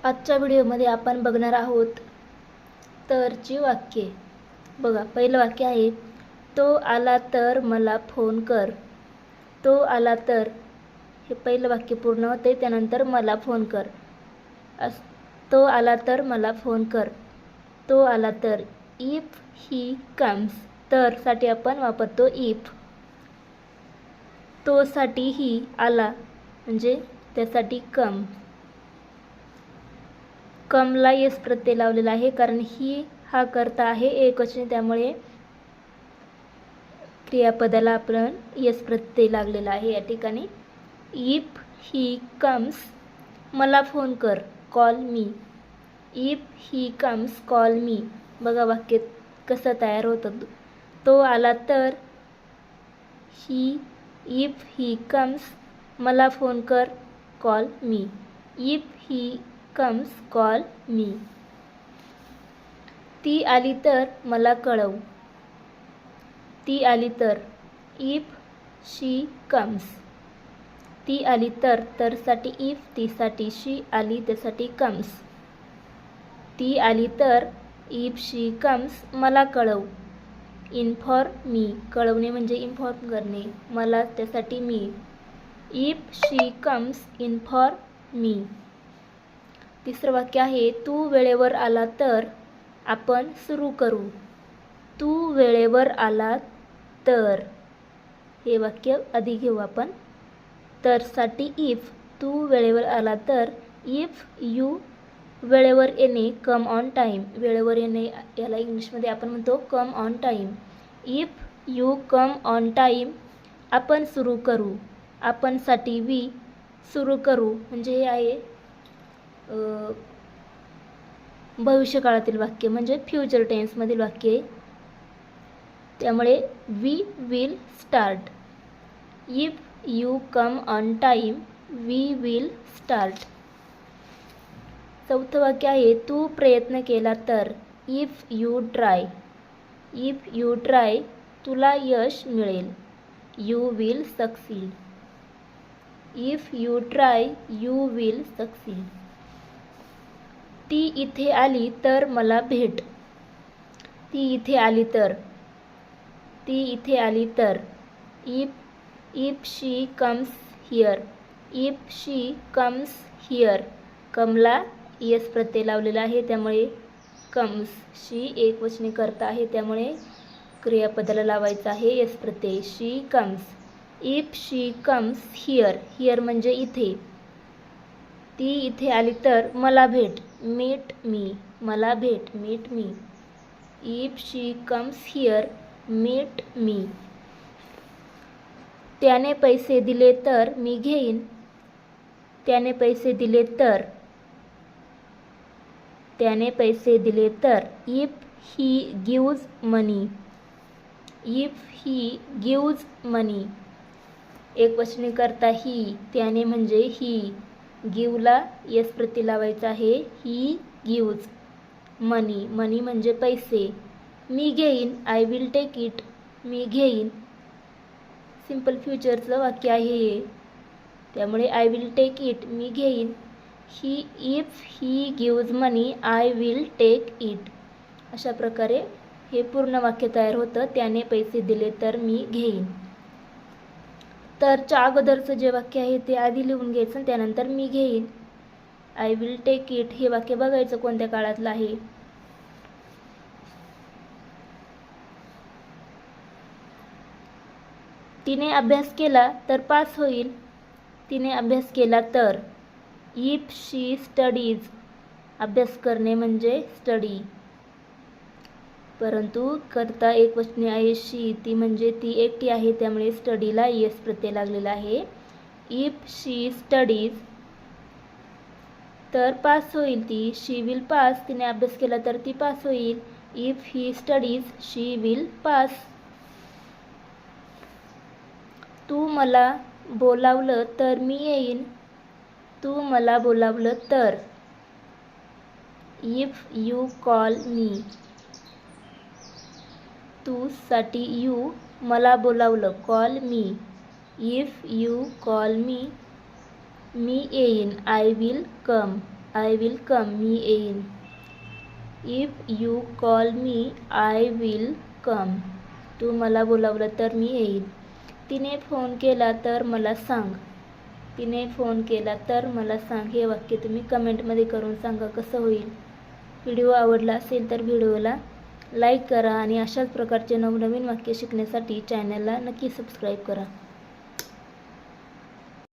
आजच्या व्हिडिओमध्ये आपण बघणार आहोत तरची वाक्ये. बघा, पहिलं वाक्य आहे, तो आला तर मला फोन कर. तो आला तर हे पहिलं वाक्य पूर्ण होते, त्यानंतर मला फोन कर. तो आला तर मला फोन कर. तो आला तर. इफ ही कम्स, तर साठी आपण वापरतो इफ. तो साठी ही आला म्हणजे त्यासाठी कम. कमला येस प्रत्यय लावलेला आहे कारण ही हा करता आहे एकवचनी, त्यामुळे क्रियापदाला आपण येस प्रत्यय लागलेला आहे या ठिकाणी. इफ ही कम्स, मला फोन कर, call me. If he comes call मी. बघा वाक्य कसं तयार होतं. तो आला तर, ही, इफ ही कम्स, मला फोन कर, call me. If he comes call मी. ती आली तर मला कळव. ती आली तर. If she comes. ती आली तर, तर साठी इफ, ती साठी शी, आली त्यासाठी कम्स. ती आली तर, इफ शी कम्स, मला कळव. इन्फॉर्म मी, कळवणे म्हणजे इन्फॉर्म करणे, मला त्यासाठी मी. If she comes inform me. तिसरं वाक्य आहे, तू वेळेवर आला तर आपण सुरू करू. तू वेळेवर आला तर, हे वाक्य आधी घेऊ आपण. तर साठी इफ, तू वेळेवर आला तर. इफ यू, वेळेवर येणे, कम ऑन टाईम. वेळेवर येणे याला इंग्लिशमध्ये आपण म्हणतो कम on time. If you come on time, आपण सुरू करू. आपण साठी वी, सुरू करू म्हणजे हे आहे भविष्यकाळातील वाक्य म्हणजे फ्युचर टेन्समधील वाक्य आहे, त्यामुळे we will start. If you come on time, we will start. चौथं वाक्य आहे, तू प्रयत्न केला तर. If you try. If you try, तुला यश मिळेल. You will succeed. If you try, you will succeed. ती इथे आली तर मला भेट. ती इथे आली तर. ती इथे आली तर. If she comes here. If she comes here, कमला येस प्रत्यय लावलेला आहे, त्यामुळे कम्स शी एकवचनी करता आहे, त्यामुळे क्रियापदाला लावायचा आहे येस प्रत्यय. She comes. If she comes here. Here म्हणजे इथे. ती इथे आली तर मला भेट. मीट मी, मला भेट, meet me. If she comes here, meet me. त्याने पैसे दिले तर मी घेईन. त्याने पैसे दिले तर. त्याने पैसे दिले तर. If he gives money. If he gives money, एकवचनी करता ही, त्याने म्हणजे ही, गिवला येस प्रत्यय लावायचा आहे. ही गिव्ज मनी. मनी म्हणजे पैसे. मी घेईन. I will take it. मी घेईन. सिंपल फ्युचरचं वाक्य आहे हे, त्यामुळे आय विल टेक इट, मी घेईन. If he gives money, I will take it. अशा प्रकारे हे पूर्ण वाक्य तयार होतं. त्याने पैसे दिले तर मी घेईन. तरच्या अगोदरचं जे वाक्य आहे ते आधी लिहून घ्यायचं, त्यानंतर मी घेईन. आय विल टेक इट हे वाक्य बघायचं कोणत्या काळातलं आहे. तिने अभ्यास केला तर पास होईल. तिने अभ्यास केला तर. इफ शी स्टडीज, अभ्यास करणे म्हणजे स्टडी, परंतु करता एकवचनी आहे शी, ती म्हणजे ती एकटी आहे, त्यामुळे स्टडीला येस प्रत्यय लागलेला आहे. इफ शी स्टडीज, तर पास होईल ती. शी विल पास, तिने अभ्यास केला तर ती पास होईल. If he studies, she will pass. तू मला बोलावलं तर मी येईन. तू मला बोलावलं तर. If you call me. तू साठी यू, मला बोलावलं, call me. If you call me, मी येईन. I will come. I will come, मी येईन. If you call me I will come, तू मला बोलावलं तर मी येईन. तिने फोन केला तर मला सांग, तिने फोन केला तर मला सांग. हे वाक्य तुम्ही कमेंटमध्ये करून सांगा कसं होईल. व्हिडिओ आवडला असेल तर व्हिडिओला लाईक करा आणि अशाच प्रकारचे नवनवीन वाक्य शिकण्यासाठी चॅनलला नक्की सबस्क्राईब करा.